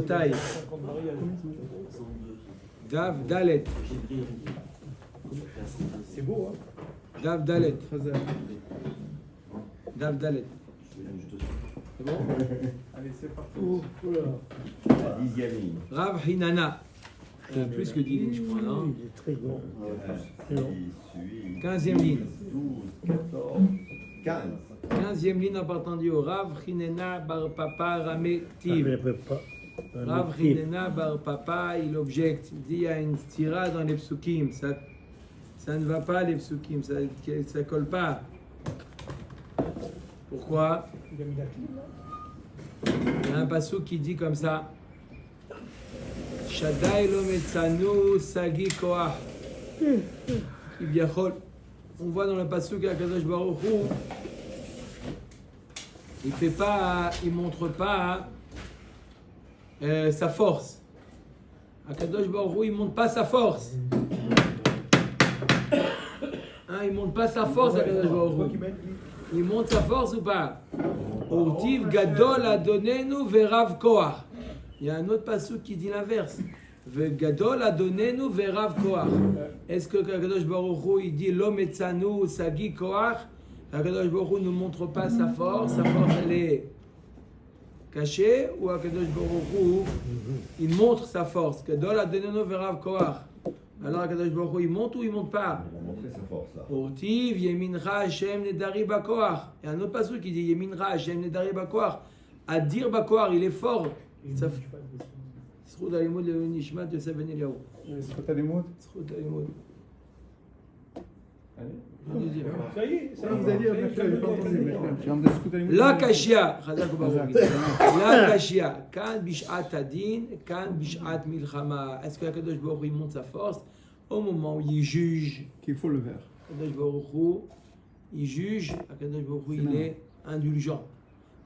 Taille. Dav Dalet. C'est beau, hein? Dav Dalet. Dav Dalet. C'est bon? Allez, c'est parti. La 10e ligne. Rav Hinana. Plus que 10 lignes, je crois, non? Il est très bon. 15e ligne. 12, 14, 15. 15e ligne en partant du haut. Rav Hinana Bar Papa Rame Tiv. Rav Hinana Bar Papa, il objecte. Il dit il y a une stira dans les psukim. Ça ne va pas, les psukim. Ça ne colle pas. Pourquoi? Il a mis la clé, là. Il y a un passouk qui dit comme ça. Shaddai lo metzanu sagi koach. Kivyachol. On voit dans le passouk à Kadosh Baruch Hu, il montre pas sa force. À Kadosh Baruch Hu, il montre pas sa force. Il montre pas sa force à Kadosh Baruch Hu. Il montre sa force ou pas? Ortiv gadol adonenu verav koach. Il y a un autre passouk qui dit l'inverse. Gadol adonenu verav koach. Est-ce que Kadosh Baruch Hu il dit lo metzanu sagi koach? Kadosh Baruch Hu ne montre pas sa force elle est cachée, ou Kadosh Baruch Hu il montre sa force? Gadol adonenu verav koach. Alors Kadosh Baruch Hu il monte ou il monte pas? Il a montré sa force là. Ortiv yemincha Hashem nedari bakoach. Il y a un autre passouk qui dit yemincha Hashem nedari bakoach. À dire bakoach, il est fort. Zchut halimud le'nishmat Yosef ben Eliyahu. Zchut halimud. Zchut halimud. Allez. Ça y est, vous allez dire, La kashia, la kashia, kan bishat adin, kan bishat milchama. Est-ce que Kadosh Baruch Hu il montre sa force au moment où il juge? qu'il faut le faire. Kadosh Baruch Hu, il juge. Kadosh Baruch Hu, il est indulgent.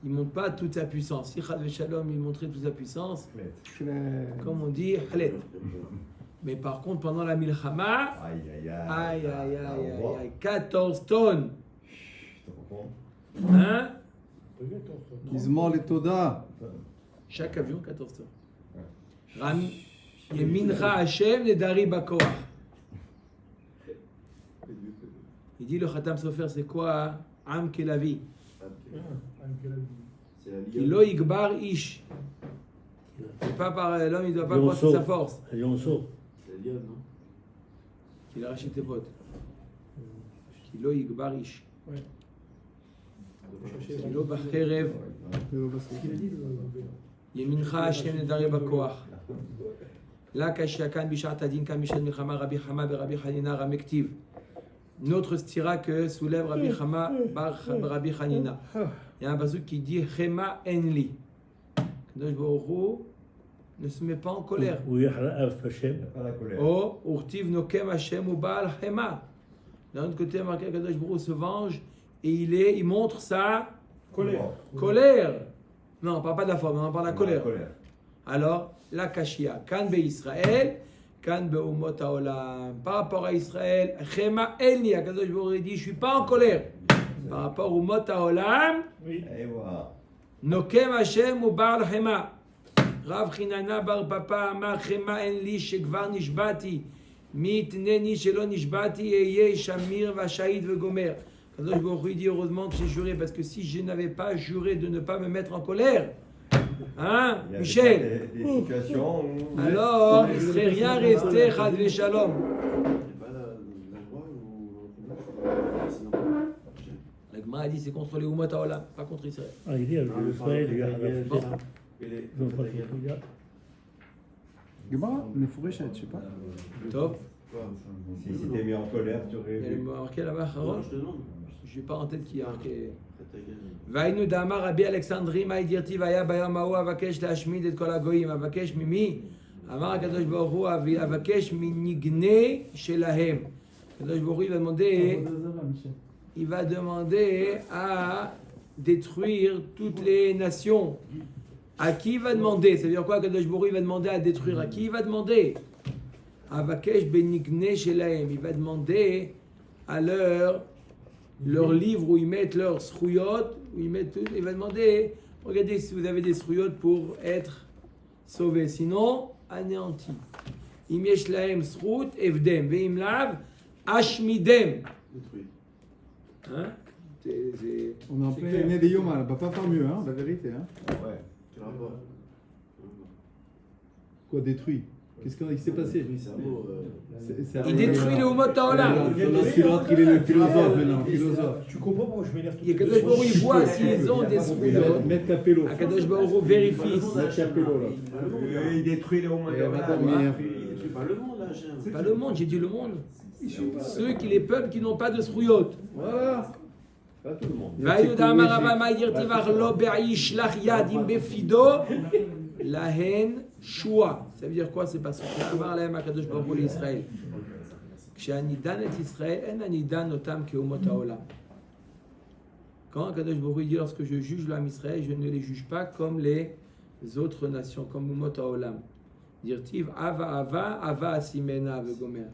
Il ne montre pas toute sa puissance. Si Chad Veshalom il montrait toute sa puissance, comme on dit, halet. Mais par contre, pendant la milchama, aïe, 14 tonnes. Hein? Gizmo les Toda. Chaque avion, 14 tonnes. Ram, Yemincha Hashem Nedari Bakoach. Il dit le Khatam Sofer, c'est quoi? Am Kelavi. Kilo Igbar Ish. C'est pas par l'homme, il ne doit pas croître sa force. C'est lionceau. C'est lion, non? Qu'il a racheté tes potes. Kilo Igbar Ish. Kilo Bacherev. Yemincha Hashem Nedari Bakoach. La Kashia Kan Bishat Adin Kan Bishat Milchama Rabbi Chama Rabbi Hanina Ramektiv. Notre stira que soulève Rabbi Chama bar Rabbi Hanina. Il y a un pasuk qui dit Chema Enli. Kadosh Baruch Hu ne se met pas en colère. Pas la colère. Oh, Urtiv Nokem Hashem ou Baal Chema. D'un autre côté, marqué Kadosh Baruch Hu se venge et il montre sa colère. Non, on ne parle pas de la forme, on parle de la colère. Alors, la Kashia, Kan Be Israël. Kan be'umot haolam. Par rapport à Israël, Chema Elni, Kadosh Baruch Hu dit, je suis pas en colère. Par rapport au umot haolam, Nokem Hashem ou Baal Chema. Rav Hinana bar Papa amar Chema Elni shekvar nishbati mitneni shelo nishbati eye shamir vashahid vegomer. Kadosh Baruch Hu dit, heureusement que j'ai juré, parce que si je n'avais pas juré de ne pas me mettre en colère, hein, Michel? Des situations où... Alors, il ne serait rien resté, Chad Veshalom. La Gemara a dit c'est contre les Umot HaOlam, pas contre Israël. Ah, il dit, Israël, il y a Gemara, le fourré-chat, je sais pas. Top. Si c'était mis en colère, tu aurais Il y a vu. marqué là-bas, Haron. Je n'ai pas en tête qui a marqué. Vaïnu Damar Rabbi Alexandri Maïdirti Vaya Bayamaou Avakesh Lashmid et Kol Hagoyim Avakesh Mimi Amar Kadosh Baruch Hu Avakesh Minigne Shelahem. Kadosh Baruch Hu il va demander à détruire toutes les nations. À qui il va demander? Ça veut dire quoi? Kadosh Baruch Hu va demander à détruire. À qui il va demander? Avakesh Benigne Shelahem. Il va demander à leur livre où ils mettent leurs srouyot, où ils mettent tout, il va demander, regardez si vous avez des srouyot pour être sauvé, sinon anéanti. Im yesh lahem zchut evdem, ve'im lav ashmidem. Détruit. Hein? On est en plein année des Yom, elle va pas faire mieux, hein, la vérité. Hein. Ouais. Quel rapport? Quoi, détruit? Qu'est-ce qu'il s'est passé? Oui, c'est un mot. Il détruit le Umot Haolam. L'autre, il est le philosophe maintenant, philosophe. Tu comprends pourquoi je m'énerve tout Et Kadosh Baruch Hu, il voit s'ils ont des zchuyot. Mettre Capello. Kadosh Baruch Hu vérifie. Mettre Capello, là. Il détruit les hommes. Et elle va dormir. Il détruit pas le monde, là, Hachem. Pas le monde, j'ai dit le monde. Ceux qui les peuples qui n'ont pas de zchuyot. Voilà. Pas tout le monde. Vayuda Amar Rabba Ma'ir Tivar Lo Be'yishlach Yad Im Befido Lahen Shua. Ça veut dire quoi? C'est parce que Amar Lahem HaKadosh Baruch Hu l'Israël. כשאני דן את ישראל, אין אני דן אותם כאומות העולם. Quand HaKadosh Baruch Hu dit lorsque je juge l'âme Israël, je ne les juge pas comme les autres nations, comme Umot Haolam. Dirtiv Ava Ava Ava Asimena Vegomer.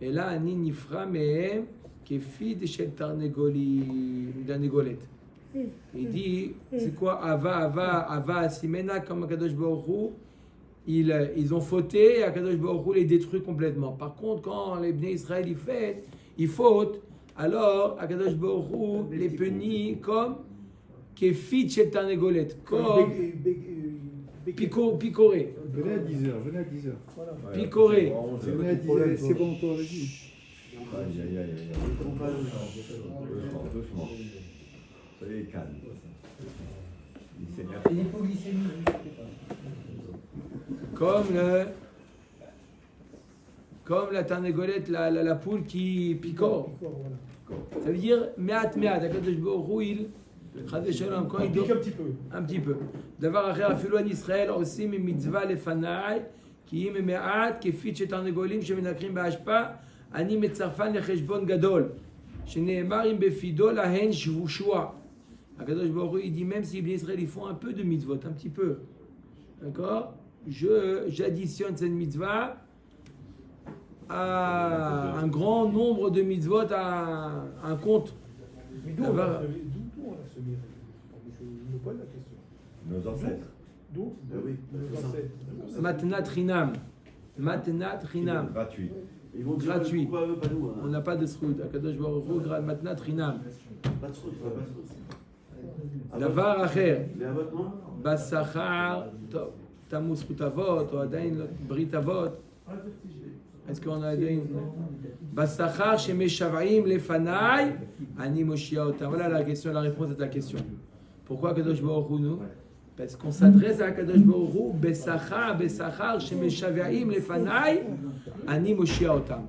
Et là, Ani Nifra Mehem Kefid Shel Tarnegolet. Il dit, c'est quoi Ava Ava Ava Asimena, comme HaKadosh Baruch Hu, ils ont fauté et HaKadosh Baruch Hu les détruit complètement. Par contre, quand les Bnei Israël ils fautent, alors HaKadosh Baruch Hu les punit comme Kefid Shel Tarnegolet, comme picoré. Venez à 10h, venez à 10h. Picoré. Venez à 10h, c'est bon, toi, vas-y. Aïe, aïe, aïe, aïe. Doucement, doucement. Soyez calme. Il s'énerve. Comme la tarnégolette, la poule qui picore. Ça veut dire me'at me'at. HaKadosh Baruch Hu, il Chas v'shalom, quand il pique dort un petit peu. un petit peu. Davar acher afilu an Israël osim mitzvah lefanai ki im me'at kefit shetarnegolim shemenakrim ba'ashpa ani metzarfan lecheshbon gadol shene'emar im befido lahen shua. HaKadosh Baruch Hu, il dit même si les Bnei Israël ils font un peu de mitzvot, un petit peu, d'accord, j'additionne cette mitzvah à un grand nombre de mitzvot, à un compte. Mais d'où on a ce miracle? Je me pose la question. Nos ancêtres. D'où? Ah oui, Nos ancêtres. Matnat Rinam. Matnat Rinam. Gratuit. Ils vont dire Gratuit. pourquoi eux, pas nous. On n'a pas de sroud. Akadosh Baruch Hu, Matnat Rinam. Pas de truc, pas de truc. Davar acher. Les avots, non? Basachar. Tamus Rutavot. Ou Adain Brit Avot. Est-ce qu'on a une Basachar Shemeshavim Lefanai Ani Moshia Otam. Voilà la question, la réponse à ta question. Pourquoi Akadosh Baruch Hu nous? Parce qu'on s'adresse à Akadosh Baruch Hu Besachar Shemeshavim Lefanai Ani Moshia Otam.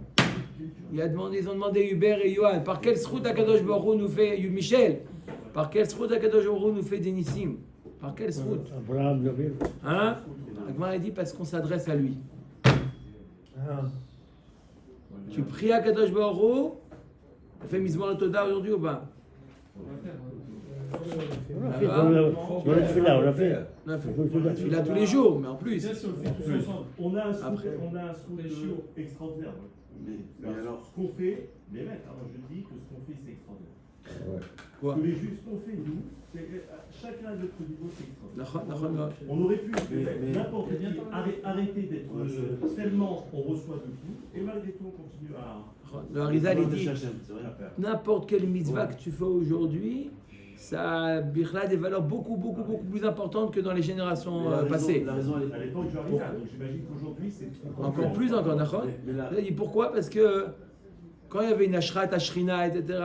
Ils ont demandé Hubert et Yohan, par quelle sroute Akadosh Baruch Hu nous fait, Michel, par quelle sroute Akadosh Baruch Hu nous fait des nissim? Par quelle sroute? Hein? Agmar a dit parce qu'on s'adresse à lui. Tu pries à Kadosh Baruch Hu, tu fais Mizmor et Toda aujourd'hui ou pas? On l'a fait. Tu l'as tous les jours, mais en plus. On a un sroud extraordinaire. Mais alors? Ce qu'on fait, les mecs, alors je dis que ce qu'on fait c'est extraordinaire. Quoi? Ce que les juifs ont fait, nous, chacun à notre niveau c'est extraordinaire. D'accord. On aurait pu n'importe qui arrêter d'être tellement on reçoit de tout, et malgré tout on continue à. Le Harizal il dit C'est vrai. n'importe quelle mitzvah que tu fais aujourd'hui, ça a des valeurs beaucoup plus importantes que dans les générations passées. La raison, elle À est. l'époque du Harizal, donc j'imagine qu'aujourd'hui c'est. Encore plus, d'accord. Il dit pourquoi? Parce que quand il y avait une ashrat, ashrina, etc.,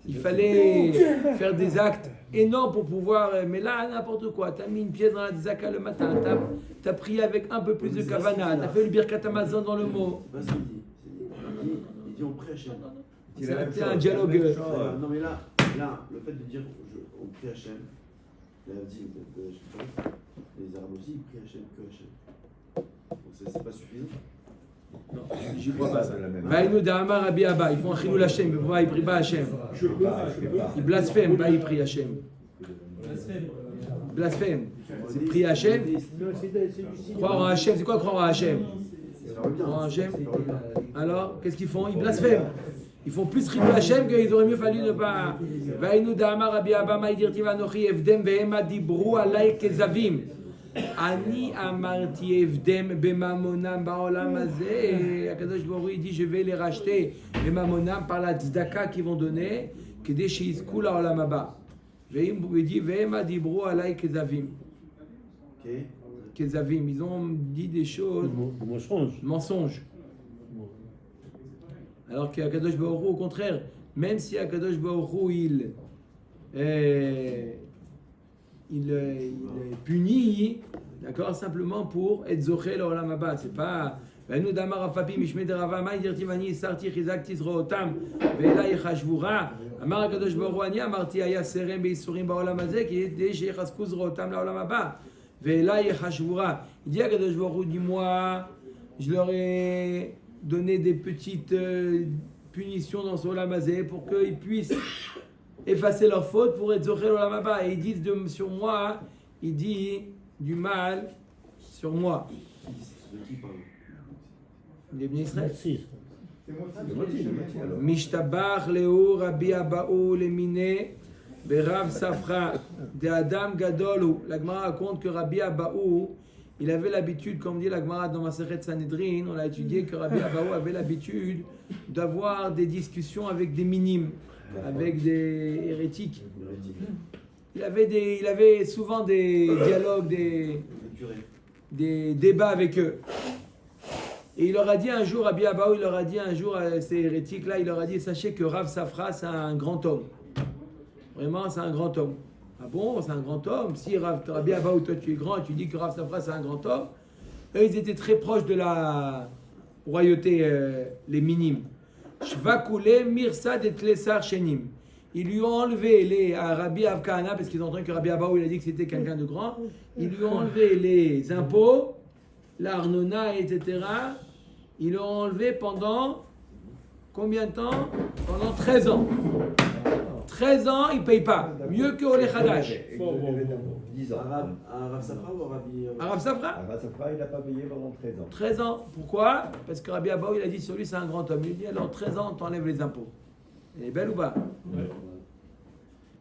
il fallait faire des actes énormes pour pouvoir. Mais là, n'importe quoi. Tu as mis une pièce dans la zaka le matin, tu as prié avec un peu plus de kavana, tu as fait le birkat hamazon dans le mot. Vas-y, il dit on prie Hachem. C'est un dialogue. Non, mais là, le fait de dire on prie Hachem, il a dit les Arabes aussi, ils prient Hachem que Hachem. Donc c'est pas suffisant. Non, j'y crois pas. Vaïnou d'Amar Rabbi Abba, ils font un chilou Hachem, mais pourquoi ils prient pas Hachem? Ils blasphèment, ils prient Hachem. Blasphème. C'est prier Hachem. Croire en Hachem, c'est quoi croire en Hachem? Croire en Hachem. Alors, qu'est-ce qu'ils font? Ils blasphèment. Ils font plus chilou Hachem qu'ils auraient mieux fallu ne pas. Vaïnou d'Amar Rabbi Abba, Maïdir Tivanochi, Evdem, Vehema, Dibru, Alay, Kezavim. Ani amarti evdem bemamonam ba'olam hazeh. Akadosh Baruch Hu, il dit, je vais les racheter, les mamonam, par la tzedaka qu'ils vont donner, kedei sheizku la'olam haba. Il dit, ve'ema dibru alay kezavim. Ok. Kezavim, ils ont dit des choses, mensonges. Alors qu'Akadosh Baruch Hu, au contraire, même si Akadosh Baruch Hu, il punit, d'accord, simplement pour être zoché l'olam haba. C'est pas. Nous damar afapi mishmei derava mai dirtivani sarti chizak tizrootam ve'ela yechashvura amar Akadosh Baruch Hu ani amarti aya serem beisurim ba'olam hazeh ki yedei sheyechasku zrootam la'olam haba ve'ela yechashvura. Il dit Akadosh Baruch Hu, dis-moi, je leur ai donné des petites punitions dans ce olam hazeh pour qu'ils puissent effacer leurs fautes pour être zoché l'olam haba. Et ils disent sur moi, il dit du mal sur moi. De qui parle? Les Bnei Israël. Le moitié, alors. Mishtabach leo Rabbi Abao lemine berav Safra de Adam Gadolu. La Gemara raconte que Rabbi Abao, il avait l'habitude, comme dit la Gemara dans Masechet Sanhedrin, on a étudié que Rabbi Abao avait l'habitude d'avoir des discussions avec des minimes, avec des hérétiques. Il avait souvent des dialogues, des débats avec eux. Et il leur a dit un jour, Rabbi Abao, il leur a dit un jour à ces hérétiques-là, il leur a dit, sachez que Rav Safra, c'est un grand homme. Vraiment, c'est un grand homme. Ah bon, c'est un grand homme? Si Rabbi Abao, toi tu es grand et tu dis que Rav Safra, c'est un grand homme. Eux, ils étaient très proches de la royauté, les minimes. Shvakule mirsad et tlesar shenim. Ils lui ont enlevé à Rabbi Avkahana, parce qu'ils ont entendu que Rabbi Abao, il a dit que c'était quelqu'un de grand. Ils lui ont enlevé les impôts, l'Arnona, etc. Ils l'ont enlevé pendant combien de temps? Pendant 13 ans. 13 ans, il ne paye pas. Mieux que Olé Khadash. 10 ans. Un Rav Safra ou un Rabbi Rav Safra, Rav Safra, il n'a pas payé pendant 13 ans. 13 ans. Pourquoi? Parce que Rabbi Abao, il a dit sur lui, c'est un grand homme. Il dit alors 13 ans, on t'enlève les impôts. Elle est belle ou pas?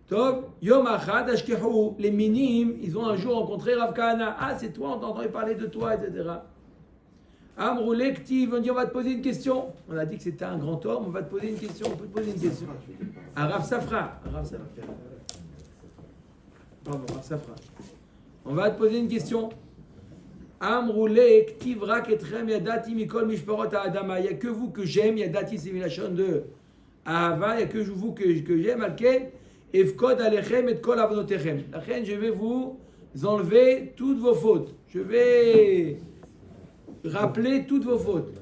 Tov, Yom Achad, Ashkehu, les minimes, ils ont un jour rencontré Rav Kahana. Ah, c'est toi, on t'a entendu parler de toi, etc. Amroulé, Kti, ils vont dire, on va te poser une question. On a dit que c'était un grand homme, on va te poser une question, on peut te poser une question. À Rav Safra. Pardon, Rav Safra. On va te poser une question. Amroulé, Kti, Vrak, Etrem, Yadati, Mikol, Mishparot, Adama. Il n'y a que vous que j'aime, Yadati, c'est Milachon de Ahava, il n'y a que vous que j'aime, Alken. Efkod alechem et kol avonotechem. La reine, je vais vous enlever toutes vos fautes. Je vais rappeler toutes vos fautes.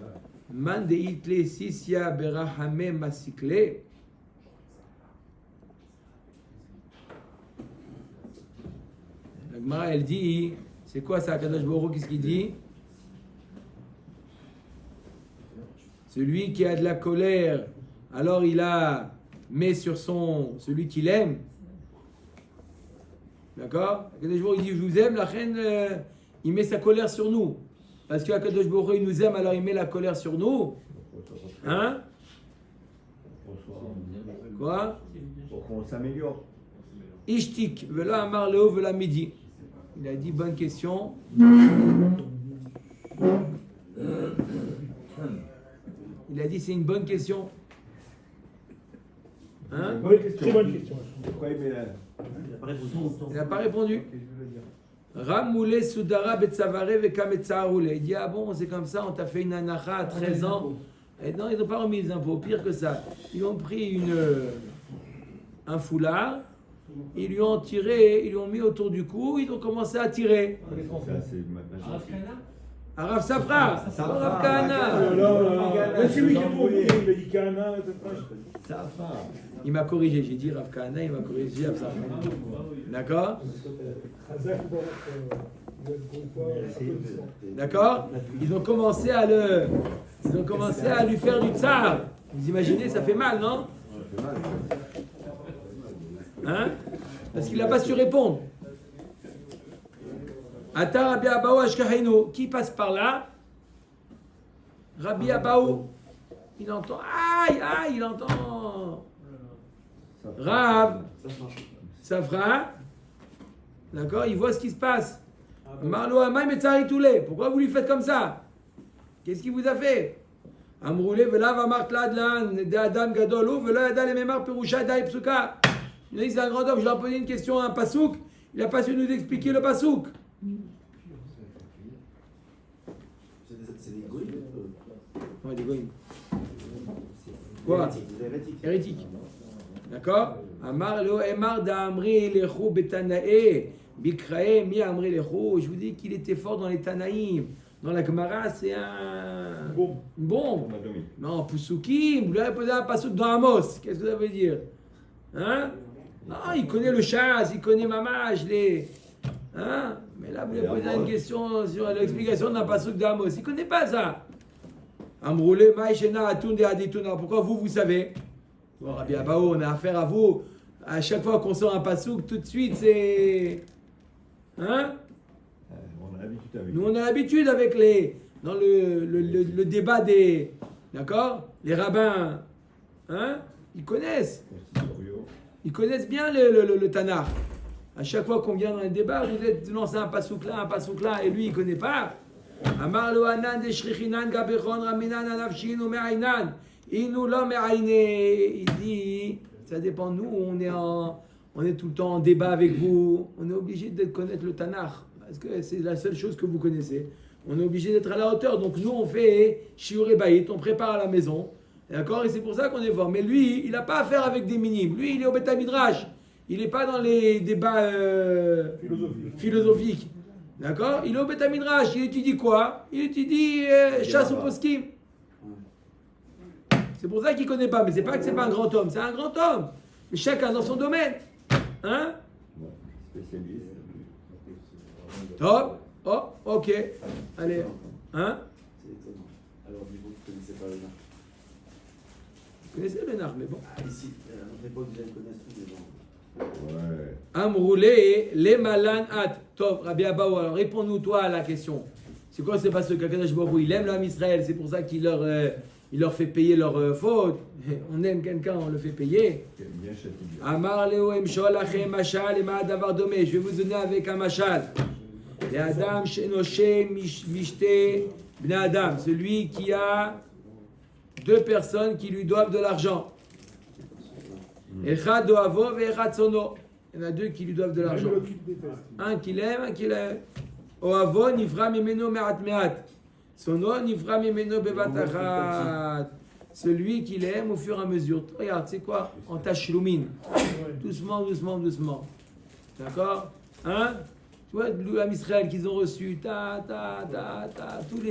Man de itle sisya berahame masikle. La Gemara, elle dit, c'est quoi ça, Kadosh Baruch Hu, qu'est-ce qu'il dit? Celui qui a de la colère, alors il a met sur celui qu'il aime. D'accord? Akadosh Baruch Hu, il dit, je vous aime, la reine, il met sa colère sur nous. Parce qu'Akadosh Baruch Hu, il nous aime, alors il met la colère sur nous. Hein? Quoi? Pour qu'on s'améliore. Ishtik, vela amar leo, vela midi. Il a dit, bonne question. Il a dit, c'est une bonne question. Hein? Très bonne question. Pourquoi il met la... Il n'a pas répondu. Ramoulé Soudara Betsavare Vekametsaoule. Il dit, ah bon, c'est comme ça, on t'a fait une anacha à 13 ans. Et non, ils n'ont pas remis les impôts. Pire que ça. Ils ont pris un foulard, ils lui ont tiré, ils lui ont mis autour du cou, ils ont commencé à tirer. Ça, c'est maintenant. Rav Safra, Rav Kahana. C'est lui qui a trouvé, il a dit Kahana. Safra. Il m'a corrigé, j'ai dit Rav Kahana, il m'a corrigé Rav Safra. D'accord? D'accord? Ils ont commencé à lui faire du tsar. Vous imaginez, ça fait mal, non? Hein? Parce qu'il n'a pas su répondre. Ata Rabbi Abao Ashkaheno. Qui passe par là? Rabbi Abao. Il entend. Aïe, il entend. Rav Safra. D'accord? Il voit ce qui se passe. Marlo Amay Metzari Toulé. Pourquoi vous lui faites comme ça? Qu'est-ce qu'il vous a fait? Amroulé Velav Amart Ladlan, de Adam Gadolo, Vela Yada Lememar Perusha Daï Psuka. Il a dit c'est un grand homme, je lui ai posé une question à un pasouk, il n'a pas su nous expliquer le pasouk. C'est des goïs. Ouais, des goïs. Quoi? Hérétique. D'accord? Amar lo emar d'amri lechu betanae bikrae mi amri lechu. Je vous dis qu'il était fort dans les Tanaïm. Dans la Gemara, c'est un bombe. Non, Poussoukim, vous lui avez posé un pasouk dans Amos. Qu'est-ce que ça veut dire? Hein? Non, il connaît le chas, il connaît Mamash, les. Hein? Mais là, vous lui avez posé une question sur l'explication d'un pasouk d'Amos. Il ne connaît pas ça. Amroulé, Maïchena, Atun de Adituna. Pourquoi vous savez? Bon, Rabbi Abaou, on a affaire à vous. À chaque fois qu'on sort un pasouk, tout de suite, c'est. Hein? On a l'habitude avec. Nous, on a l'habitude avec les. Dans le débat des. D'accord? Les rabbins. Hein? Ils connaissent. Ils connaissent bien le Tanakh. À chaque fois qu'on vient dans un débat, vous êtes lancé un pasouk là, et lui, il ne connaît pas. Amar lo anan de shrichinan gabechon raminan anafshin ou me'ainan. Inou lo me'aine. Il dit, ça dépend de nous, on est tout le temps en débat avec vous. On est obligé de connaître le Tanakh. Parce que c'est la seule chose que vous connaissez. On est obligé d'être à la hauteur. Donc nous, on fait shiur et bayit, on prépare à la maison. D'accord? Et c'est pour ça qu'on est fort. Mais lui, il n'a pas affaire avec des minimes. Lui, il est au Beth Midrash. Il n'est pas dans les débats philosophiques. D'accord? Il est au Beth Midrash. Il étudie quoi? Il étudie chasse au poskim. C'est pour ça qu'il ne connaît pas. Mais c'est pas que c'est pas un grand homme. C'est un grand homme. Mais chacun dans son domaine. Hein? Spécialiste. Top. Oh, ok. Allez. Hein? C'est étonnant. Alors, du coup, vous ne connaissez pas le Nar. Vous connaissez le Nar, mais bon. Ah, ici, à notre époque, les gens connaissent tous les gens. Ouais. Amroulé, les malan at. Top, Rabbi Abaou, alors réponds-nous toi à la question. C'est quoi? C'est parce que Kakadosh Baruch Hu, il aime l'homme Israël, c'est pour ça qu'il leur fait payer leurs fautes. On aime quelqu'un, on le fait payer. Bien châtié. Amar leo emshol lachem mashal et ma'adavar domé. Je vais vous donner avec un mashal. Les Adam shenoshe mishte bnei Adam. Celui qui a deux personnes qui lui doivent de l'argent. Echad doavo ve echad sono. Il y en a deux qui lui doivent de l'argent. Un qui l'aime, un qui l'aime. Oavo nifra mimeno me'at me'at. Sono nifra mimeno bevat achat. Celui qui l'aime au fur et à mesure. Regarde, c'est quoi? En tachloumine. Doucement, doucement, doucement. D'accord? Hein? Tu vois, l'âme Israël qu'ils ont reçu, toutes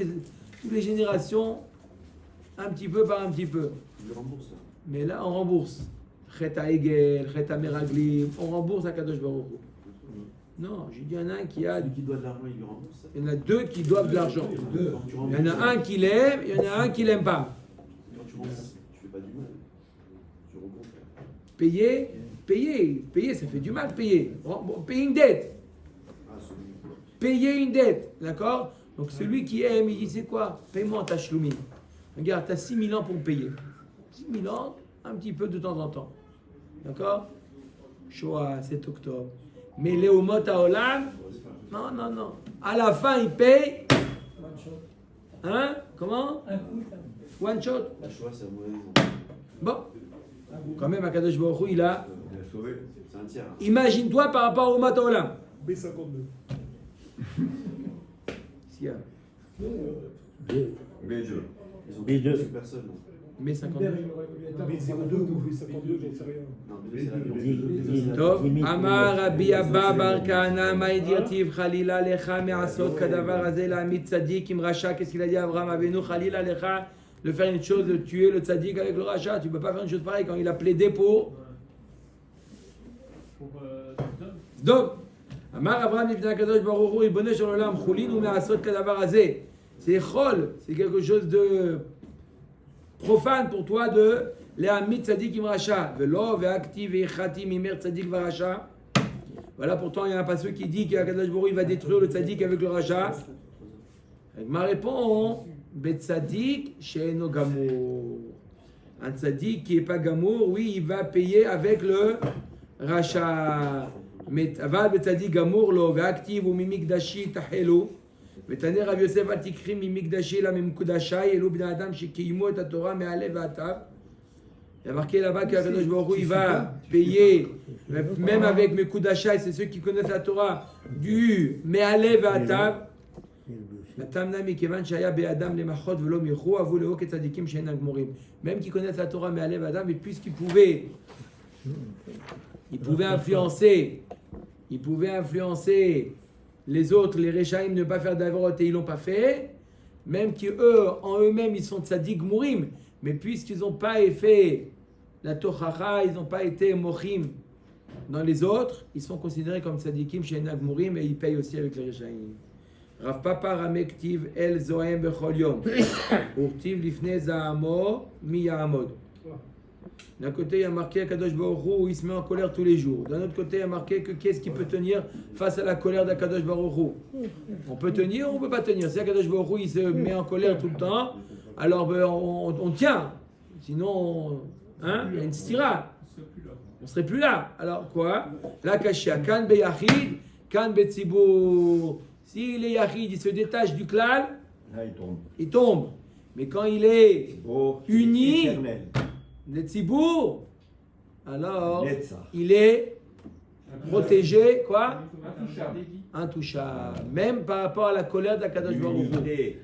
les générations, un petit peu par un petit peu. Ils remboursent. Mais là, on rembourse. Cheta Egel, Cheta Meraglim, on rembourse à Kadosh Baruch Hu. Non, j'ai dit, il y en a un qui a. Celui qui doit de l'argent, il lui rembourse. Il y en a deux qui doivent de l'argent. Il Il y en a un qui l'aime, il y en a un qui l'aime pas. Quand tu rembourses, tu fais pas du mal. Tu rembourses. Payer, ça fait du mal, payer. Payer une dette. Payer une dette, d'accord? Donc celui qui aime, il dit, c'est quoi? Paye-moi en tachloumine. Regarde, tu as 6 000 ans pour me payer. 6 000 ans, un petit peu de temps en temps. D'accord? Shoah, 7 octobre. Mais Léomot à Olam, non. À la fin, il paye. Hein? Comment? One shot. La Shoah, c'est un mauvais exemple. Bon. Quand même, Akadosh Baruch Hu, il a. Il a sauvé. C'est un tiers. Imagine-toi par rapport au Mata Olam. B52. S'il y a. B2. Ils ont B2. reçu personne. Non. Mais 52. B02 ou B52, j'en sais rien. Non, mais c'est l'avion. טוב, אמר רבי אבא בר כהנא, מה ידירתיו חלילה לך מעשות כדבר הזה להעמיד צדיק עם רשע, qu'est-ce qu'il a dit à Abraham Avinu, חלילה לך, de faire une chose, de tuer le tzaddik avec le rachat, tu ne peux pas faire une chose pareille quand il a plaidé pour Sdom. אמר אברהם לפני הקדוש ברוך הוא, ריבונו של עולם, חולינו מעשות כדבר הזה. C'est chol, c'est quelque chose de profane pour toi de להעמיד צדיק עם רשע, ולא והכתי והכרתי ממר צדיק ורשע. Voilà, pourtant il y a un passage qui dit qu'Akadosh Baruch Hu il va détruire le tzaddik avec le rachat. Ma réponse, betzadik she'eno gamour. Un tzaddik qui n'est pas gamour, oui, il va payer avec le rachat. אבל בצדיק גמור לו, והכתיב וממקדשי תחלו, ותענה רב יוסף אל תקחי ממקדשי אלא ממקודשי, אלו בני אדם שקיימו את התורה מהלב ועד תו. Il y a marqué là-bas qu'Akadosh Baruch Hu, il va payer, même avec Mekudashai, c'est ceux qui connaissent la Torah, du Me'alev Atav. Même qui connaissent la Torah Me'alev Atav, mais puisqu'ils pouvaient influencer les autres, les Rechaim, ne pas faire d'avorot et ils l'ont pas fait, même qu'eux, en eux-mêmes, ils sont tzaddik mourim, mais puisqu'ils n'ont pas fait la tochacha, ils n'ont pas été mochim dans les autres, ils sont considérés comme tzaddikim chez Nag Mourim et ils payent aussi avec les Rechaim. Rav Papa Ramektiv El Zohem Bechol Yom. Urtiv Lifne Zahamo Mi Yahamod. D'un côté, il y a marqué Akadosh Baruch Hu, il se met en colère tous les jours. D'un autre côté, il y a marqué que qu'est-ce qui peut tenir face à la colère d'Akadosh Baruch Hu. On peut tenir ou on ne peut pas tenir. Si Akadosh Baruch Hu, il se met en colère tout le temps, alors on tient. Sinon, il y a une stira. On ne serait plus là. Alors quoi? La kashia. Kan be yachid, kan be tzibour. Si les yachid, il se détache du klal, Là, il tombe. il tombe. Mais quand il est Beau, uni, éternel. le tzibour, alors Netza. il est protégé, quoi? Intouchable. Même par rapport à la colère d'Akadosh Baruch Hu. L'unité.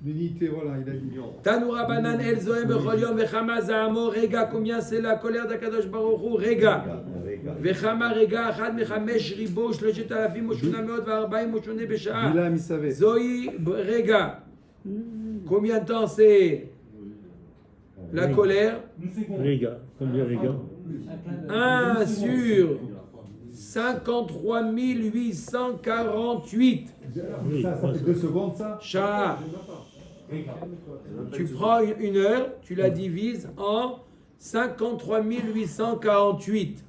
L'unité, voilà, il a dit. L'union. Tanoura banan el zohem bechol yom vechama zahamo rega. Combien c'est la colère d'Akadosh Baruch Hu? Rega. Rega. וכמה רגע אחד מחמש ריבו 3,840 מושונה בשעה. Bilam, il savait. זוהי רגע. Combien de temps c'est la colère? Riga, combien Riga? 1 sur 53 848. Ça fait 2 secondes, ça. Shah. Tu prends une heure, tu la divises en 53 848.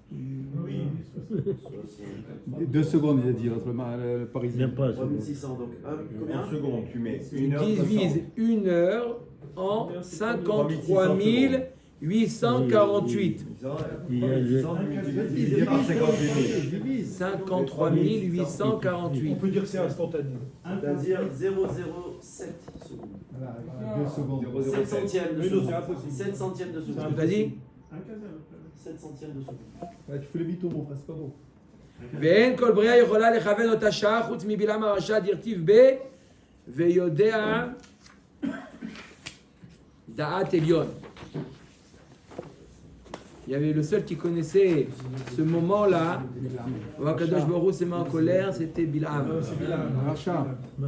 2 secondes, il a dit, le Parisien. Même pas. 3600, donc combien? En seconde, tu mets Tu une heure. divises une heure en 53 848. Divisé par 58 000. 53 848. On peut dire que c'est instantané. C'est-à-dire 0,07 secondes. Voilà, 2 secondes. 7 centièmes de Mais non, c'est seconde. impossible. 7 centièmes de Tu seconde. t'as dit? 7 centièmes de seconde. Ouais, tu fais le mytho, mon frère, c'est pas bon. ואין כל בריאה יכולה לכוון אותה שעה חוץ מבלעם הרשע דרטיב ב ויודע דעת עליון. Il y avait le seul qui connaissait ce moment-là où Akadosh Baruch Hu s'est mis en colère, c'était Bil'am. Rachat.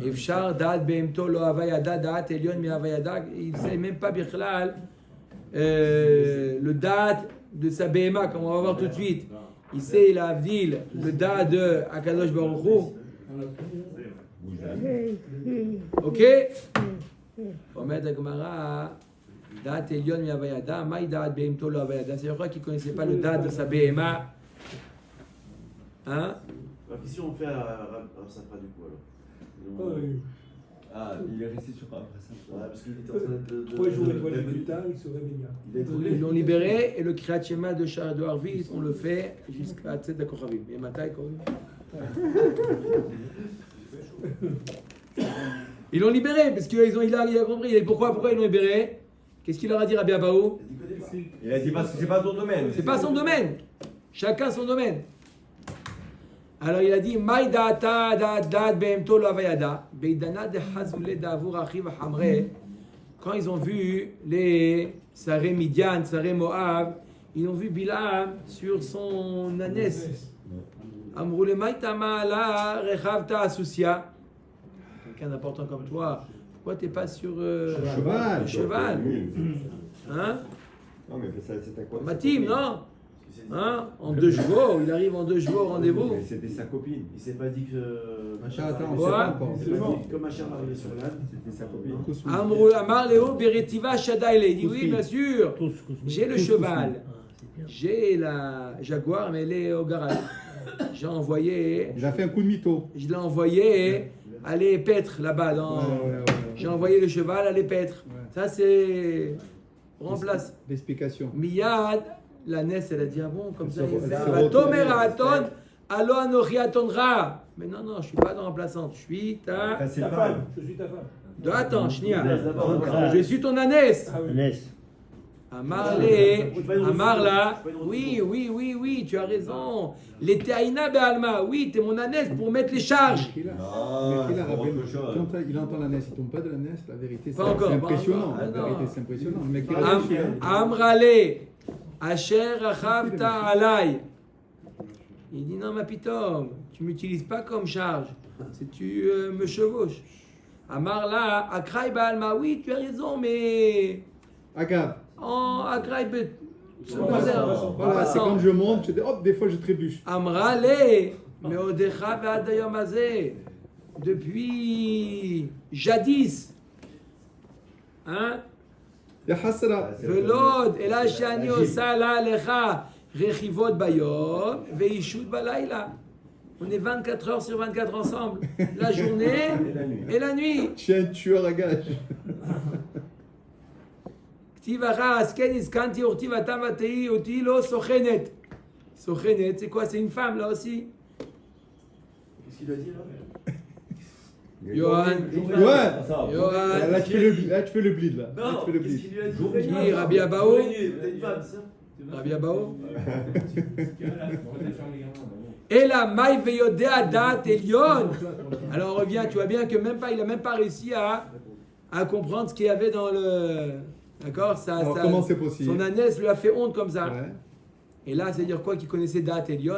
אפשר דעת בהמתו לא הווה ידע דעת עליון מהווה ידע. Il ne sait même pas בכלל le date de sa BMA, comme on va voir tout de suite. Il sait, il a Avdil, le da de Akadosh Baruch Hu. Ok? Omer Dagmara, Da'at Elyon mi Avayada, Maï Da'at Behemto lo Avayada. C'est vrai qu'il ne connaissait pas le da de sa BMA. Hein? Alors, qu'est-ce qu'on fait à Safra du coup alors? Ah, il est resté sur après ça. Ouais, parce qu'il était en train de 3 jours étoilés plus tard, il se réveilla. Ils l'ont libéré et le Kriyat Shema de Shah de Harvey, on le fait jusqu'à Tzedek Kochavim. Et Matai Kochavim. Ils l'ont libéré parce qu'il a compris. Et pourquoi ils l'ont libéré? Qu'est-ce qu'il leur a dit Rabbi Abaou? Il a dit parce que c'est pas ton domaine. C'est pas son domaine. Chacun son domaine. Alors il a dit Maï da'ata da'at behemto lo avayada beidana de hazule d'avour achiv hamre. Quand ils ont vu les Saré Midian, Saré Moab, ils ont vu Bilam sur son ânesse. Amrou le maï tama la rechavta asusia. Quelqu'un d'important comme toi, pourquoi t'es pas sur Cheval. le cheval? Hein? Non, mais ça, c'était quoi? Matim, non? Hein? En 2 chevaux, il arrive en 2 chevaux au rendez-vous. Mais c'était sa copine. Il s'est pas dit que Attends, on Ouais. sait pas encore. Il s'est pas dit que comme Machin arrivait sur l'âne. C'était sa copine. Amrou Amar Léo Beretiva Shadaile. Il dit oui, bien sûr. J'ai le cheval. J'ai la Jaguar, mais elle est au garage. J'ai envoyé. Il a fait un coup de mytho. Je l'ai envoyé aller paître là-bas. Dans... Ouais. J'ai envoyé le cheval aller paître. Ouais. Ça, c'est. Remplace. L'explication. Miyad, la Ness, elle a dit ah bon, comme ça. Elle s'est Va Tomer retournée. Aton, Allo anochi atondra. Mais non, je ne suis pas dans remplaçante. Je suis ta. Enfin, c'est Ta pas. femme, je suis ta femme. Attends, Shnia. Ah. Je suis ton ânesse. Ah oui. Agnès. Amarla, oui, tu as raison. Les Teaïna Be'alma, oui, t'es mon ânesse pour mettre les charges. Mais qu'il a, Non, mais qu'il a faut rappelé, autre chose. quand il entend la NES, il tombe pas de la NES, la vérité, Pas encore, c'est pas impressionnant. encore. Ah, La non. vérité, c'est impressionnant. Le mec, il Am- réfléchit, hein. Amrale, Asher Achavta Alay. Il dit non, ma pitom, tu m'utilises pas comme charge, c'est tu me chevauches. Amarla, Akrai Be'alma, oui, tu as raison, mais Agave. en Akrai Be. Voilà, c'est quand je monte, je dis, hop, des fois je trébuche. Amrale, Meodecha Ve'adayom Hazeh. Depuis jadis. Hein? Ya hasra. ולוד, אלא שאני עושה לה לך רכיבות ביום ואישות בלילה. On est 24 heures sur 24 ensemble. La journée et la nuit. Tu es un tueur à gages. כתיב אחס, כן הזכנתי אורתי ואתה ותהי אותי לא סוכנת. סוכנת, c'est quoi? C'est une femme là aussi. Qu'est-ce qu'il a dit là? Johan. Johan. Là, tu fais le bleed, là. Là, tu fais le Qu'est-ce bleed. qu'il lui a dit? Qui? Rabbi Abao? T'as une femme, c'est ça? Rabbi Abao? Et la maï veyodea dat elion. Alors on revient, tu vois bien que même pas, il a même pas réussi à comprendre ce qu'il y avait dans le. D'accord? Alors, comment c'est possible? Son ânesse lui a fait honte comme ça. Ouais. Et là, c'est dire quoi qu'il connaissait Dat Elion,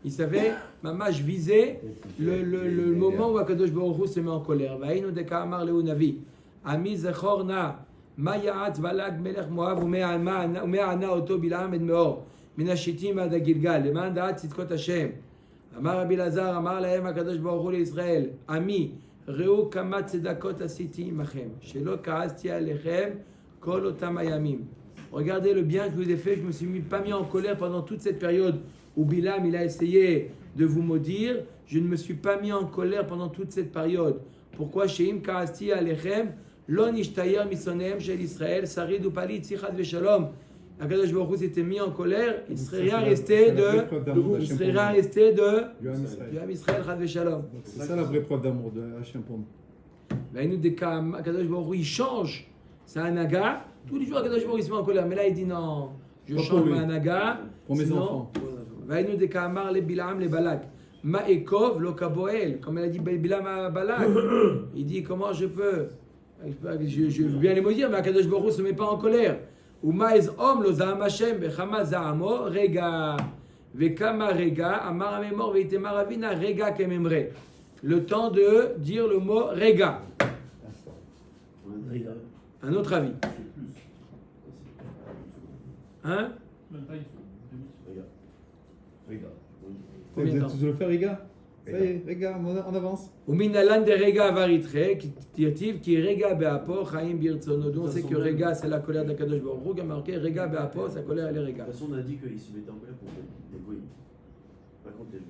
il savait, maman, je visais le moment où Akadosh Baruch Hu se met en colère. Vaïnu de Kamar Leounavi, Ami Zechorna, Mayaat Valak Melech Moav, Umeana Oto Bilam et Meor, Minashitim ad Gilgal, Leman Daat Sitkot Hashem. Amar Rabbi Lazar, Amar Lahem Akadosh Baruch Hu l'Israël, Ami, Reu Kamat Tzedakot Asiti Imachem, Shelo Kaasti Alechem, Kol Otam Ayamim. Regardez le bien que je vous ai fait, je ne me suis pas mis en colère pendant toute cette période où Bilam il a essayé de vous maudire. Je ne me suis pas mis en colère pendant toute cette période. Pourquoi? Sheim Kaasti Alechem, Lo Nishtayer Misonem Shel Israël, Sarid ou Palit, Sichad Veshalom. Akadosh Baruch Hu s'était mis en colère, il ne serait rien resté de Yom Israël, Chad Veshalom. C'est ça la vraie preuve d'amour de Hachem pour nous. Ben, nous, dès qu'Akadosh Baruch Hu il change, c'est un naga. Tous les jours, Akadosh Baruch Hu il se met en colère. Mais là, il dit non, je Pas change pour lui. un naga. Pour mes sinon- enfants. Ben, nous, dès qu'Amar les Bilam, les Balak. Ma'ekov, lo kaboel. Comme elle a dit Bilam à Balak. Il dit comment je peux. Je veux bien les maudire, mais Akadosh Baruch Hu ne se met pas en colère. Ou maïz om lo zaham Hashem bechama zahamo rega. Vekama rega, amar amemor veitemar avina rega kememre. Le temps de dire le mot rega. Un autre avis. Hein? Combien de temps? Tu veux le faire, Riga? Ça y est, Riga, on avance. Ou minalan de rega avaritre, qui tirtive, qui rega beapo, chaim birtsono. Donc on sait que rega c'est la colère d'Akadosh Baruch Hu. Il a marqué rega beapo, sa colère elle est rega. De toute façon, on a dit qu'il se mettait en colère contre les goïs, pas contre les juifs.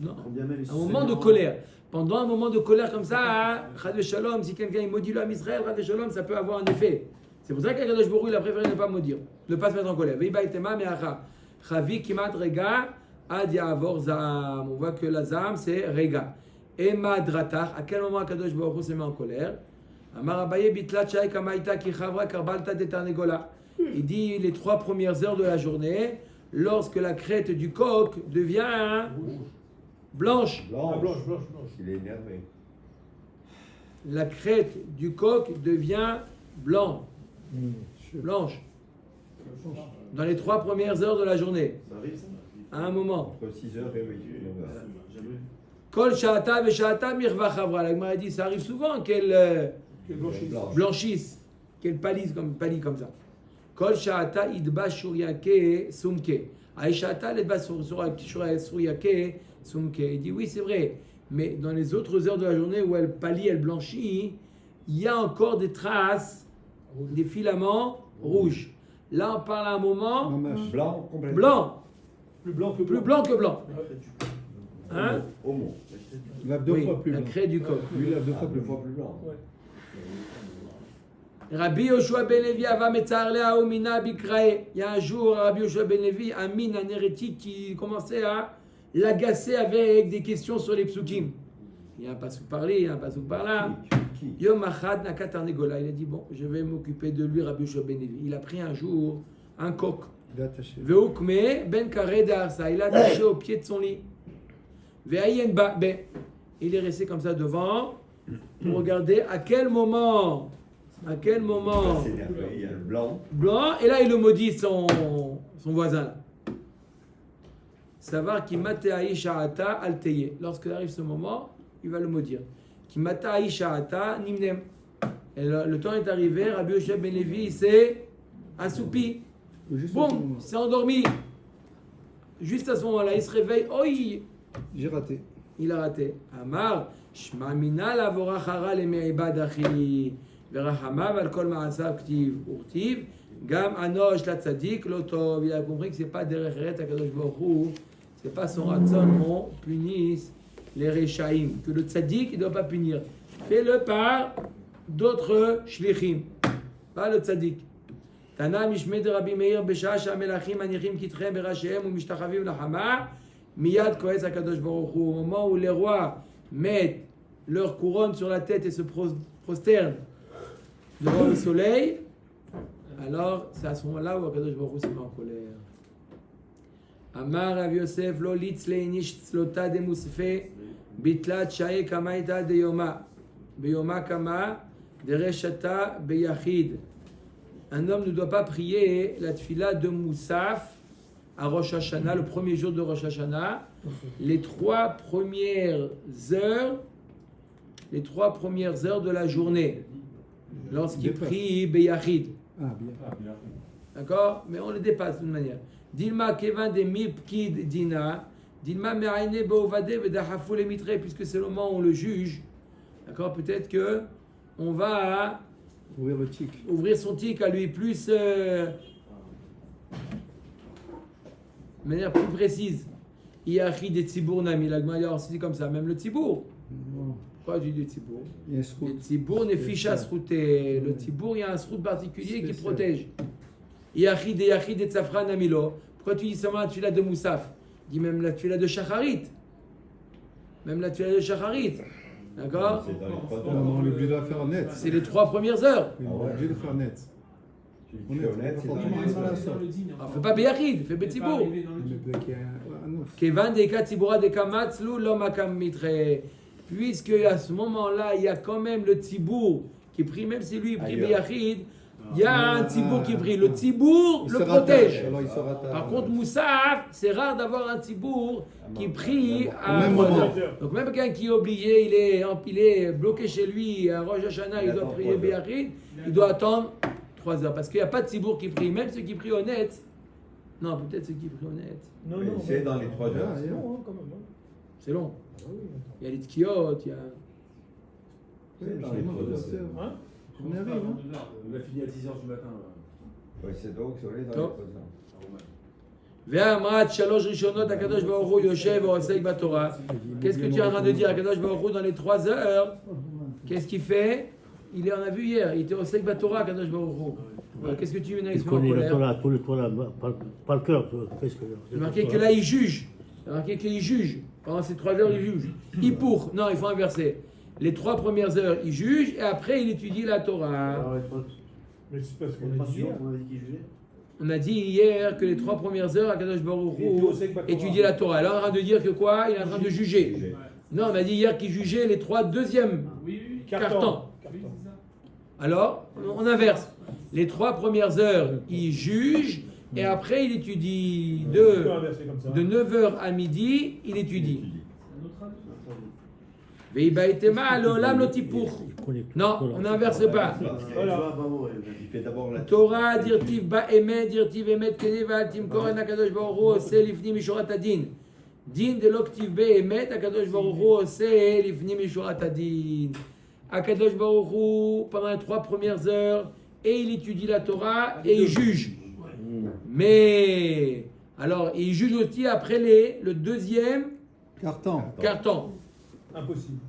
Non. Quand bien même ils se Un moment de séparent, colère. Pendant un moment de colère comme ça, Chad Shalom, si quelqu'un il maudit l'homme Israël, Chad Shalom, ça peut avoir un effet. C'est pour ça qu'Akadosh Baruch Hu il a préféré ne pas maudire, ne pas se mettre en colère. Veibaitema me'acha. Chavi kimat rega ad ya'avor zam. On voit que la zam c'est rega. Ema dratach. À quel moment Akadosh Baruch Hu se met en colère? Amar Abaye bitlat shay kamaita ki chavra karbalta detarnegola. Il dit les 3 premières heures de la journée, lorsque la crête du coq devient blanche. Blanche. Il est énervé. La crête du coq devient blanche. Dans les 3 premières heures de la journée. Ça arrive ça? À un moment. Entre 6h et 8h. Jamais. Kol sha'ata ve'sha'ata mirva chavra. La Gemara dit ça arrive souvent qu'elle blanchisse, qu'elle pâlit comme ça. Kol sha'ata idba shuryake sumke. Aishata idba shuryake sumke. Il dit oui c'est vrai, mais dans les autres heures de la journée où elle pâlit, elle blanchit, il y a encore des traces, des filaments rouges. Là on parle à un moment Blanc, complètement. blanc, Plus blanc que plus blanc que blanc. Hein? Homo. Il lave 2 Oui, fois plus la blanc. crête du coq. Lui, il lave 2 fois Deux plus fois blanc. plus blanc. Ouais. Rabbi Yoshua ben Levi ava metzar le'ahu mina bikrae. Il y a un jour, Rabbi Yoshua ben Levi a mis un hérétique qui commençait à l'agacer avec des questions sur les psukim. Il y a un pasouk par là, il y a un pasouk par là. Yom Achad Nakat Arnegola. Il a dit bon, je vais m'occuper de lui, Rabbi Yoshua ben Levi. Il a pris un jour un coq. Il est attaché. Veoukme ben Kare d'Arsa. Il a attaché au pied de son lit. Ve'ayen ba. Ben, il est resté comme ça devant pour regarder à quel moment. C'est énervé, il y a le blanc. Blanc, et là il le maudit son voisin. Savoir qui matéaï sha'ata alteye. Lorsque arrive ce moment, il va le maudire. Qui matéaï sha'ata nimnem. Et le temps est arrivé, Rabbi Yoshua ben Levi s'est assoupi. Juste au Bon, moment. s'est endormi. Juste à ce moment-là, il se réveille. Oh, J'ai raté. il a raté. Amar, shma mina la vorachara le me'ibad achi. Verachamav al kol ma'asav ktiv urtiv. Gam anosh la tzadik lotov. Il a compris que c'est pas derecheret akadosh baruch hu. C'est pas son ratzon qu'on punisse les rechaim. Que le tzadik, il ne doit pas punir. Fais-le par d'autres shlichim. Pas le tzadik. Tana mishmei de Rabbi Meir b'shah she'amelachim anichim kitchem berashehem u'mishtachavim lachama miyad koetz akadosh baruch hu. Au moment où les rois mettent leur couronne sur la tête et se prosternent devant le soleil, alors c'est à ce moment-là où akadosh baruch hu se met en colère. Amar Rav Yosef lo litz leinish tzlota de musfe bitlat shaye kama ita de yoma beyoma kama de reshata beyachid. Un homme ne doit pas prier la tfila de Moussaf à Rosh Hashanah, le premier jour de Rosh Hashanah, les trois premières heures de la journée, lorsqu'il prie Beyachid. Ah, bien. D'accord? Mais on le dépasse d'une manière. Dilma kevan de mipkid dina, dilma me'aine be'ovade ve'dahafu le mitre, puisque c'est le moment où on le juge. D'accord? Peut-être que on va Ouvrir le tic. ouvrir son tic à lui plus de manière plus précise. Iachi des tzibour nami, la Gemara dit comme ça, même le tzibour. Non. Quoi tu dis tzibour? Il y a un Le srout. tzibour n'est ficha srouté. Le tzibour, il y a un srout particulier qui protège. Iachi des tzafran namilo. Pourquoi tu dis seulement la tuila de Moussaf? Dis même la tuila de Shacharit. Même la tuila de Shacharit. D'accord? C'est dans les 3 Non, on est obligé de la faire net. C'est les 3 premières heures. On est obligé de faire net. Tu fais honnête, c'est dans les Alors, fais pas Beyachid, fais Betzibour. Kevan deka tzibura deka matzlu lo makam mitre. Puisque à ce moment-là, il y a quand même le tzibour qui prie, même si lui il prie Beyachid, il y a un tzibour qui prie. Le tzibour le protège. Alors il se rattache. Par contre, Moussaf, c'est rare d'avoir un tzibour qui prie Au à même 3 moment. heures. Donc même quelqu'un qui est obligé, il est bloqué chez lui à Rosh Hashanah, il doit prier Beyachid, il doit attendre 3 heures. Parce qu'il n'y a pas de tzibour qui prie, même ceux qui prient honnête. Non, peut-être ceux qui prient honnête. Non, Mais non, c'est dans les 3 heures. c'est long, hein, quand même. Hein. C'est long. Ah oui, attends. Il y a les tkiyot, il y a. C'est dans les 3 heures. Hein? On arrive, hein. On a fini à 10h du matin. Ouais, c'est donc sur les dans les 3 Top. heures. Ve'amrat shalosh rishonot akadosh baruch hu yoshev v'osek batorah. Qu'est-ce que tu es en train de dire? Akadosh baruch hu dans les 3 heures, qu'est-ce qu'il fait? On a vu hier, il était au Sek Batora, Akadosh Baruch Hu. Alors, qu'est-ce que tu viens Il en connaît le colère? Torah, tout le Torah, par le cœur. Qu'est-ce que Il est marqué que là, il juge. Il est marqué qu'il juge. Pendant ces 3 heures, il juge. Il pour. Non, il faut inverser. Les 3 premières heures, il juge et après, il étudie la Torah. Alors, Mais c'est parce on qu'on est a dit. sûr, on a dit qu'il jugeait. On a dit hier que les 3 premières heures, Akadosh Baruch Il était au Hu Sek Batora. étudiait la Torah. Alors, on est en train de dire que quoi? Il est en train de juger. Non, on a dit hier qu'il jugeait les 3 deuxièmes cartons. Alors, on inverse. Les 3 premières heures, il juge et après, il étudie On peut inverser comme ça. de 9h à midi, il étudie. Veibaitema l'olam lotipour. Non, on n'inverse pas. Voilà. Il fait d'abord la Torah dirtiv ba emet dirtiv emet keneva timkor en akadosh baruch hu ose lifni mishorat adin. Din de l'oktiv be emet akadosh baruch hu ose lifni mishorat adin. Akadosh baruch hu pendant les 3 premières heures et il étudie la Torah et il juge. Mais alors il juge aussi après le deuxième Carton. carton. Impossible.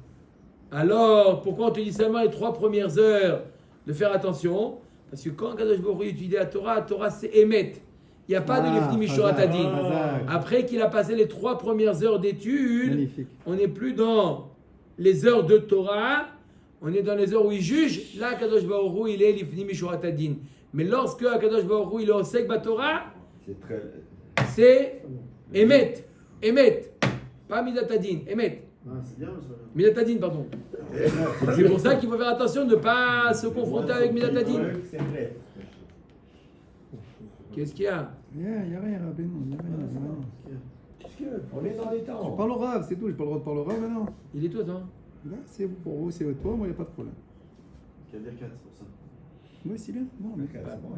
Alors, pourquoi on te dit seulement les 3 premières heures de faire attention, parce que quand Kadosh Baruch Hu étudie la Torah c'est Emet. Il n'y a pas de Lifnim Mishurat Adin. Après qu'il a passé les 3 premières heures d'études, Magnifique. on n'est plus dans les heures de Torah, on est dans les heures où il juge. Là, Kadosh Baruch Hu, il est Lifnim Mishurat Adin. Mais lorsque Kadosh Baruch Hu, il est Osek Batorah, C'est très. c'est Emet. Emet. Pas Midat Adin. Emet. Ah, c'est bien, ça. Midat Adin, pardon. C'est pour ça qu'il faut faire attention de ne pas se confronter avec Midat Adin. C'est vrai. Qu'est-ce qu'il y a? Il n'y a rien, Rabbeinu, il n'y a rien. Qu'est-ce que. On est dans les Je temps. parle au Rav, c'est tout, j'ai pas le droit de parler au Rav maintenant. Il est tout, hein? Là, c'est vous pour vous, c'est toi, moi, il n'y a pas de problème. Qui va dire 4, c'est pour ça. Oui, c'est bien. Non, mais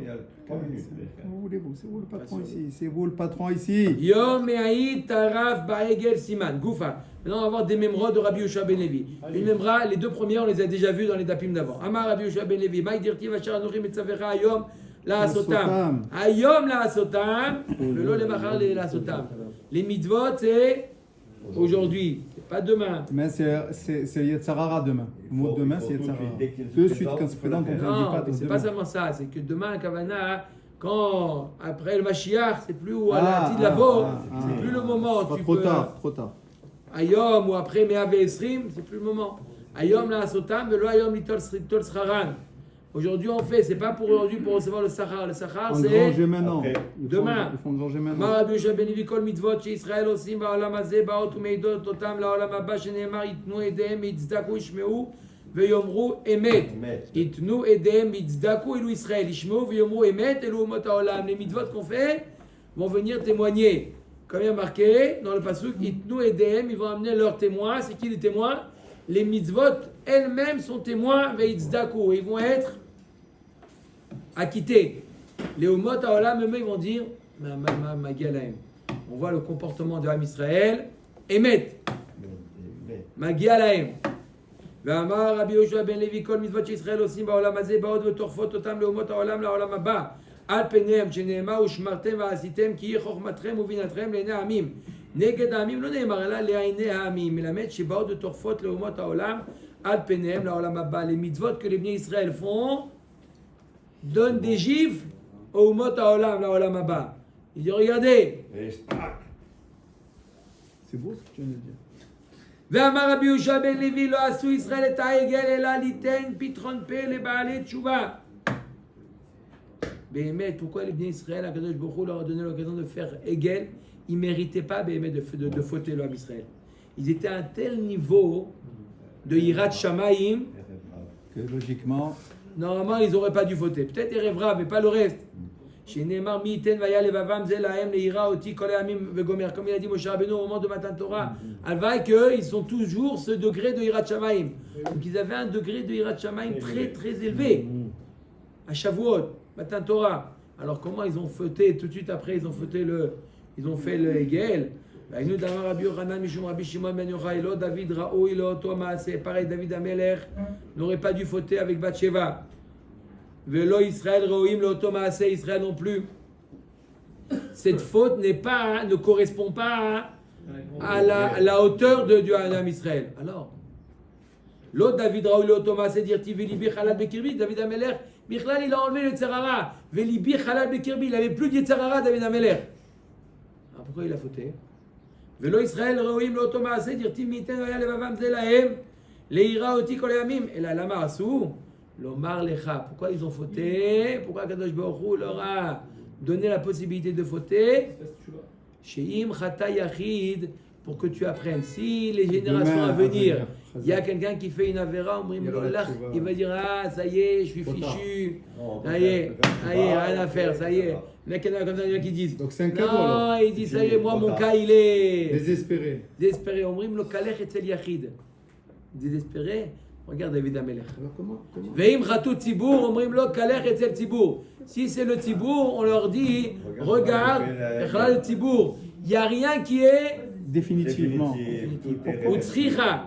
Il y a 3 minutes. Vous voulez-vous, c'est vous le patron ici. C'est vous le patron ici. Yom Me'aït Taraf Ba'egel Siman. Goufa. Maintenant, on va voir des mémoires de Rabbi Yoshua ben Levi. Une mémora, les 2 premières, on les a déjà vues dans les dapim d'avant. Amar Rabbi Yoshua ben Levi. Maï dirti vachar anorim et tzavecha ayom la asotam. Ayom la asotam. Velo le machar la asotam. Les mitzvot, c'est aujourd'hui. C'est pas demain. Mais c'est Yetzarara demain. Le mot demain, c'est Yetzarara. De suite, quand c'est présent, on ne dit Non, pas mais c'est pas seulement ça. C'est que demain, à Kavana, quand après le Mashiach, c'est plus où à la de la c'est plus le moment. Tu trop peux, tard, trop tard. Ayom ou après Me'av Esrim, c'est plus le moment. Ayom la asotam, velo ayom litol sraran. Aujourd'hui, on fait, c'est pas pour aujourd'hui pour recevoir le Sahar. Le Sahar, c'est Engranger maintenant. demain. Il faut engranger maintenant. Rabbi Yoshua ben Levi kol mitzvot sheIsrael osim ba'olam hazeh ba'ot umeidot otam la'olam haba shene'emar yitnu edehem yitzdaku yishmeu veyomru emet. Yitnu edehem yitzdaku elu Israël yishmeu veyomru emet elu umot ha'olam. Les mitzvot qu'on fait vont venir témoigner. Comme il y a marqué dans le pasuk, Yitnu edehem, ils vont amener leurs témoins. C'est qui les témoins? Les mitzvot elles-mêmes sont témoins veyitdaku. Ils vont être acquittés. Les Umot Haolam, eux, ils vont dire Magialaim. On voit le comportement de Ham Israël. Emet. Magialaim. V'amar Rabbi Yoshua ben Levi kol mitzvot Yisrael osim ba'olam hazeh ba'od v'torfot otam le'umot ha'olam la'olam haba. Al penehem shene'ema u'shmartem va'asitem ki hi chokhmatrem u'vinatrem le'nei ha'amim. נגד העמים לא נאמר אלא לעיני העמים, מלמד שבאות ותורפות לאומות העולם על פניהם לעולם הבא. Les mitzvot que les bnei Israël font donnent des gifles aux umot העולם, לעולם הבא. Il dit regardez. C'est beau ce que tu viens de dire. ואמר רבי יהושע בן לוי לא עשו ישראל את העגל אלא ליתן פתחון פה לבעלי תשובה. באמת, pourquoi les bnei Israël, הקדוש ברוך הוא leur a donné l'occasion de faire Egel? Ils ne méritaient pas de fauter l'homme Israël. Ils étaient à un tel niveau de Hirat Shamaim que logiquement, normalement ils n'auraient pas dû fauter. Peut-être Erev Rav, mais pas le reste. Chez Neymar, Mi iten vaya levavam ze lahem leira oti kol hamim vegomer. Comme il a dit Moshe Rabbeinu au moment de Matan Torah. Alvaï qu'ils sont toujours ce degré de Hirat Shamaim. Donc ils avaient un degré de Hirat Shamaim très très élevé. À Shavuot, Matan Torah. Alors comment ils ont fauté tout de suite après? Ils ont fait le Hegel. Pareil, David Amelech n'aurait pas dû fauter avec Bathsheba. Velo Israël Rohim l'auto maase, Israël non plus. Cette faute ne correspond pas à la hauteur du Hanam Israël. Alors, l'autre David Raoul l'auto maase dire Tivelibi Khalad Bekirbi, David Amelech, Bichlal il a enlevé le Tzarara. Velibi Khalad Bekirbi, il n'avait plus de Tzarara, David Amelech. Pourquoi il a fauté? Velo Israël Rohim l'auto maase dire Timiten vaya levavam ze lahem leira oti kol yamim. Et là, lama asou. L'Omar Lecha, pourquoi ils ont fauté? Pourquoi Kadosh Baruch Hu leur a donné la possibilité de fauter? Sheim Chata Yachid, pour que tu apprennes. Si les générations à venir, il y a quelqu'un qui fait une avéra, il va dire ah, ça y est, je suis fichu, ça y est, rien à faire, ça y est. Mais il y en a comme ça qui disent donc c'est un cadeau. Non, il dit ça y est, moi mon cas il est désespéré. Désespéré. Omrim lo kalech etzel yachid. Désespéré. Regarde David Amelech. Alors comment Veim chatou tzibour, omrim lo kalech etzel tzibour. Si c'est le tzibour, on leur dit regarde, le tzibour. Il n'y a rien qui est définitivement. Utzricha.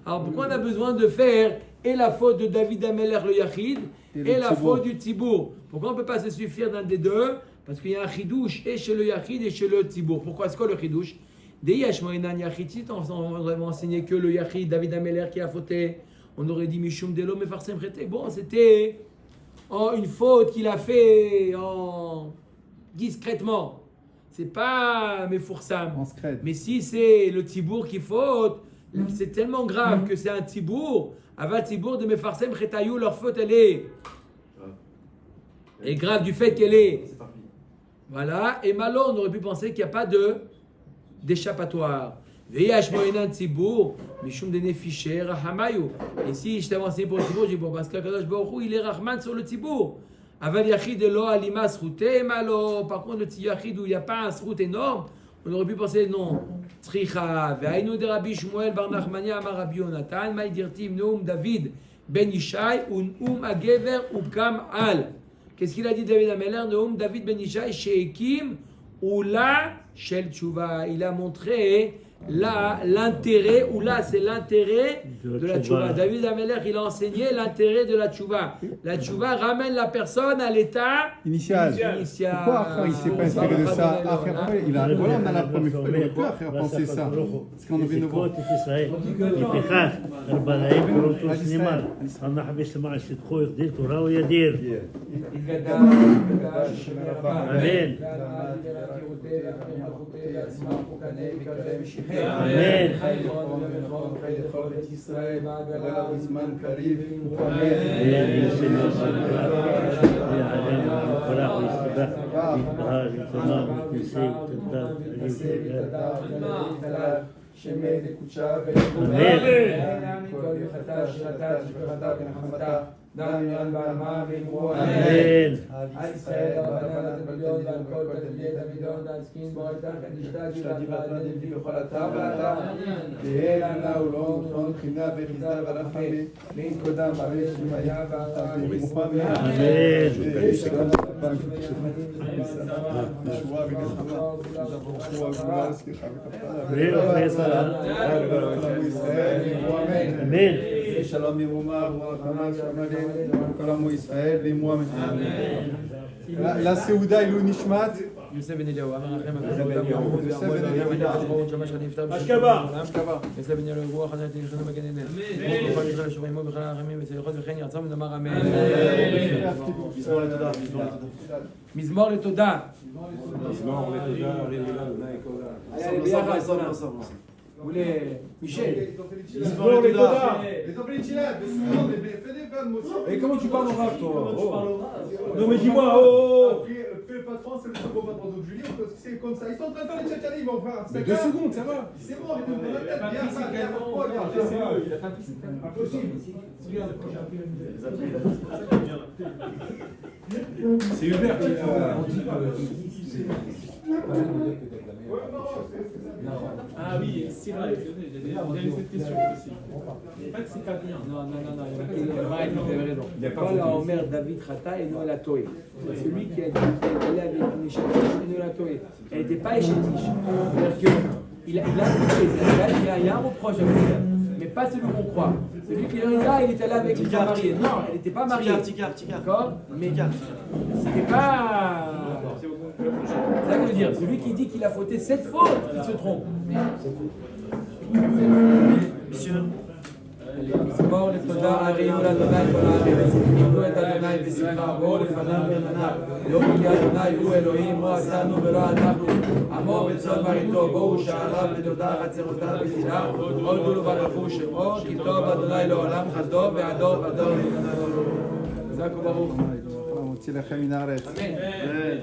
Alors pourquoi on a besoin de faire et la faute de David Amelech le Yachid et la faute du Tzibour? Pourquoi on ne peut pas se suffire d'un des deux? Parce qu'il y a un chidouche et chez le Yachid et chez le Tzibour. Pourquoi? C'est quoi le chidouche? Des Yashmoinan Yachid, on aurait enseigné que le Yachid, David Ameler qui a fauté. On aurait dit Mishum Delo Mefarsem Chete. Bon, c'était une faute qu'il a fait discrètement. C'est pas Mefoursam. En secret. Mais si c'est le Tibour qui faute, c'est tellement grave que c'est un Tibour. Ava Tibour de Mefarsem Chetayou, leur faute, elle est grave du fait qu'elle est. Voilà. Et Malo, on aurait pu penser qu'il n'y a pas d'échappatoire. Veyash Moenan Tibour, Mishum Dene Fisher, Rahamayu. Et si je t'avais enseigné pour le Tibour, je dis bon, parce qu'Akadosh Baruch Hu, il est Rahman sur le Tibour. Aval Yachid Elo Alima Sroute Malo. Par contre, le Yachid où il n'y a pas un Sroute énorme, on aurait pu penser non. Tricha, Ve'ainu de Rabbi Shmuel Bar Nachmania Amar Rabbi Yonatan, Maïdirtim Noum David Ben Ishai, Agever Ukam Al. Qu'est-ce qu'il a dit David Ameler? Noum David Ben Ishai, Sheekim Oula Shel Tshuva. Il a montré là l'intérêt, ou là c'est l'intérêt de la Tshuva. David Ameler, il a enseigné l'intérêt de la Tshuva. La Tshuva ramène la personne à l'état Initial. Pourquoi après il ne s'est pas inspiré de ça? Après, voilà, on a la première fois, il aurait pu après penser ça. Parce qu'on avait nouveau. לפיכך, הרבנאים קוראים תור סנימן. אנחנו בשמע שתחו יחדיר תורה וידיר. אמן. אמן. שמי דקודשה אמן. כל יחתה שירתה שפחתה ונחמתה דם ירן בעלמה ואמרו אמן. על ישראל רבנה לתבליון ועל כל תלמידי דוידון ועל זקין בורייתא קדישתא דיבתא דבדי בכל אתר ואתר תהא לנו ולאום תכון חינה וחיזה ורחמי לין קודם ברי שמיה ואתה ומוחמד ישועה ונחמה ברוך הגאולה סליחה אמן. שלום ירומה ורחמה ושלום כל עמו ישראל ואמו אמן. La Seouda Ilou Nishmat. Yosef Ben Eliyahu, Amar Rachem, Yosef Ben Eliyahu, Yosef Ben Eliyahu, Shamash Niftar, Ashkaba. Yosef Ben Eliyahu, Ruach Hadat Yishanu Maganene, Bechol Yisrael Shurim, Bechol Arachamim, Tzeichot V'chein Yatzam V'namar Amen. Mizmor Letoda. מזמור לתודה, למילה, אולי כל Allez, biachad, ensemble. Vous voulez Michel? Mizmor Letoda. Et comment tu parles au rap, toi? Non mais dis-moi, oh. Après, le patron, c'est le second patron de Julien, parce que c'est comme ça. Ils sont en train de faire les tchatchanis, ils vont faire. Mais 2 secondes, ça va. C'est bon, ils vont la tête, bien ça, bien Il a pas pris, c'est impossible. Regarde, C'est Hubert qui ah oui, c'est vrai, il y a eu cette question aussi. Pas que c'est pas bien. Non, vous avez raison. Quand la Omer David Khata et Noël Atoé. C'est celui qui a dit qu'il allait avec une échatiche et Noël Atoé. Elle n'était pas échatiche. C'est-à-dire qu'il il y a un reproche à faire, mais pas celui qu'on croit. Celui qui est là, il était là avec une femme mariée. Non, elle n'était pas mariée. D'accord? Mais c'était pas. C'est ça que je veux dire. Celui qui dit qu'il a fauté 7 fautes, il se trompe. Monsieur. מזמור לתודה הריעו לאדוני כל הארץ, עבדו את אדוני בשמחה בואו לפניו ברננה, לא כי אדוני הוא אלוהים, לא עשנו ולא אנחנו, עמו וצאן מרעיתו, בואו שעריו בתודה חצרותיו בתהילה, הודו לו ברכו שמו, כי טוב אדוני לעולם חסדו והדור ודור לעולם. חזק וברוך. מוציא לכם מן הארץ. אמן.